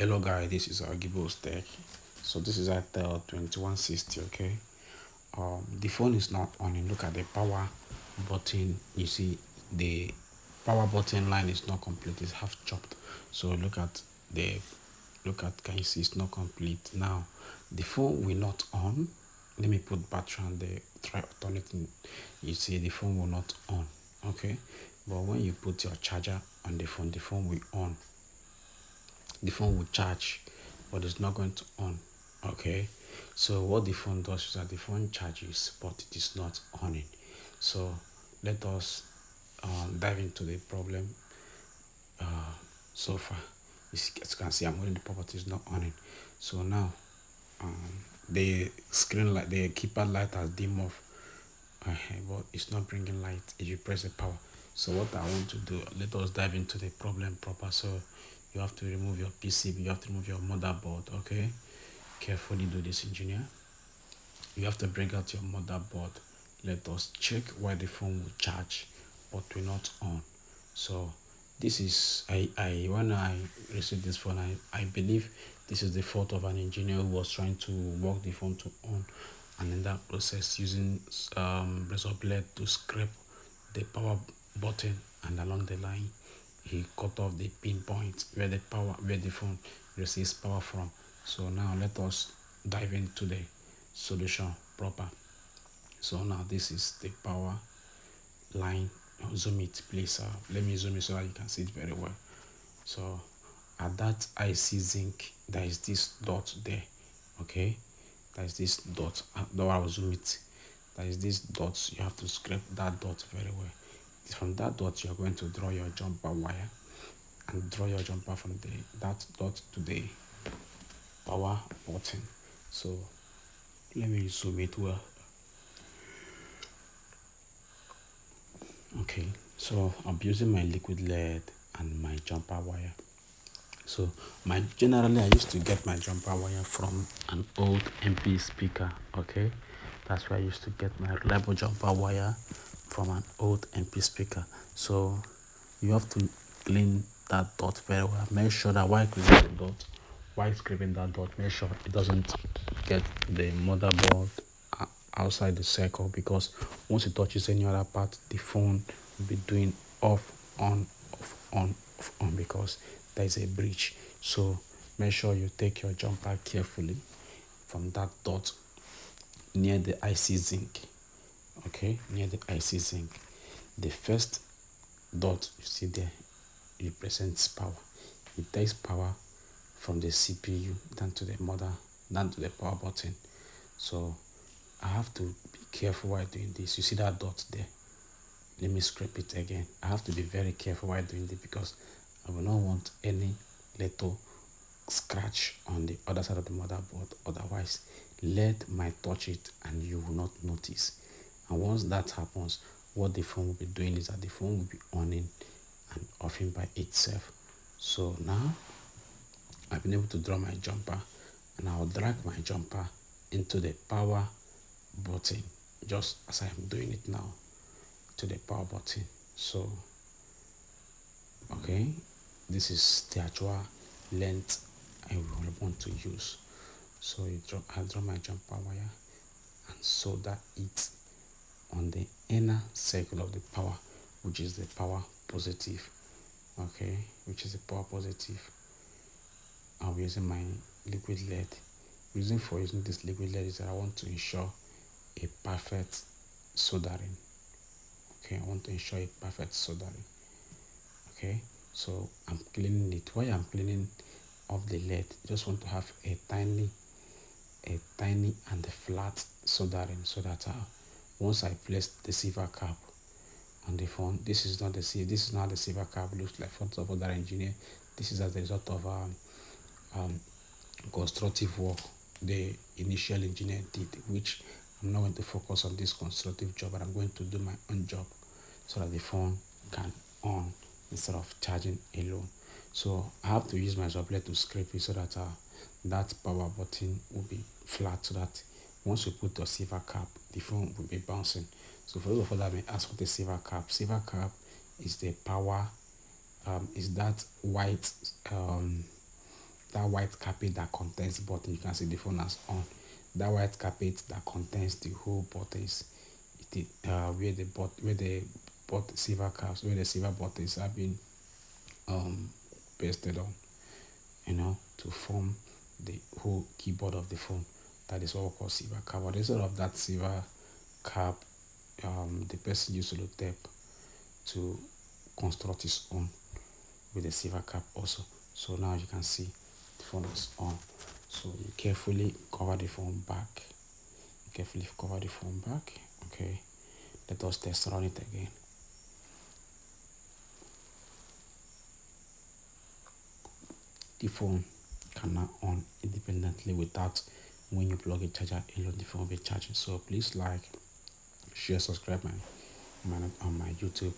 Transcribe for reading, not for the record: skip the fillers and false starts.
Hello guys, this is Gibbo's Tech. So this is Itel 2160, okay? The phone is not on. You look at the power button. You see the power button line is not complete. It's half chopped. So can you see it's not complete now? The phone will not on. Let me put battery on the try turn it in. You see the phone will not on, okay? But when you put your charger on the phone will on. The phone will charge, but it's not going to on, okay? So what the phone does is that the phone charges, but it is not on it. So let us dive into the problem. So far, as you can see, I'm holding the property is not on it. So now the screen light, the keypad light has dim off, but it's not bringing light if you press the power. So what I want to do, let us dive into the problem proper. So you have to remove your PCB, you have to remove your motherboard, okay? Carefully do this, engineer. You have to bring out your motherboard. Let us check why the phone will charge but will not on. So this is I when I received this phone, I believe this is the fault of an engineer who was trying to work the phone to on, and in that process using razor blade to scrape the power button, and along the line he cut off the pinpoint where the phone receives power from. So now let us dive into the solution proper. So now this is the power line. Zoom it please. Let me zoom it so that you can see it very well. So at that IC zinc, there is this dot there, okay? There is this dot. Though I will zoom it, there is this dot. You have to scrape that dot very well. From that dot you are going to draw your jumper wire, and draw your jumper from that dot to the power button. So let me zoom it well. Okay, so I'm using my liquid lead and my jumper wire. So generally I used to get my jumper wire from an old MP speaker, okay? That's where I used to get my reliable jumper wire, from an old MP speaker. So you have to clean that dot very well. Make sure that while scraping that dot, make sure it doesn't get the motherboard outside the circle, because once it touches any other part, the phone will be doing off, on, off, on, off, on, because there is a breach. So make sure you take your jumper carefully from that dot near the IC zinc, okay? Near the IC zinc, the first dot you see there represents power. It takes power from the CPU down to the power button. So I have to be careful while doing this. You see that dot there? Let me scrape it again. I have to be very careful while doing this, because I will not want any little scratch on the other side of the motherboard. Otherwise, lead might touch it and you will not notice. And once that happens, what the phone will be doing is that the phone will be onning and offing by itself. So now I've been able to draw my jumper, and I'll drag my jumper into the power button, just as I am doing it now, to the power button. So okay, this is the actual length I will want to use. So I draw my jumper wire and solder it on the inner circle of the power, which is the power positive, okay, which is the power positive. I'll be using my liquid lead. Reason for using this liquid lead is that I want to ensure a perfect soldering. Okay, I want to ensure a perfect soldering. Okay, so I'm cleaning it. While I'm cleaning off the lead, I just want to have a tiny and flat soldering, so that once I place the silver cap on the phone, this is not the silver cap looks like front of other engineer. This is as a result of constructive work the initial engineer did, which I'm not going to focus on this constructive job, but I'm going to do my own job so that the phone can on instead of charging alone. So I have to use my sublet to scrape it so that that power button will be flat, so that once you put the silver cap, the phone will be bouncing. So for those of us that may ask what the silver cap is the power, is that white that white carpet that contains button, you can see the phone has on. That white carpet that contains the whole buttons, where the silver caps, where the silver buttons have been um pasted on, to form the whole keyboard of the phone. That is what we call silver cap. But instead of that silver cap, the person used tape to construct his own with the silver cap also. So now you can see the phone is on. So you carefully cover the phone back. Carefully cover the phone back. Okay. Let us test run it again. The phone can now on independently without when you plug a charger alone, the phone will be charging. So please like, share, subscribe on my YouTube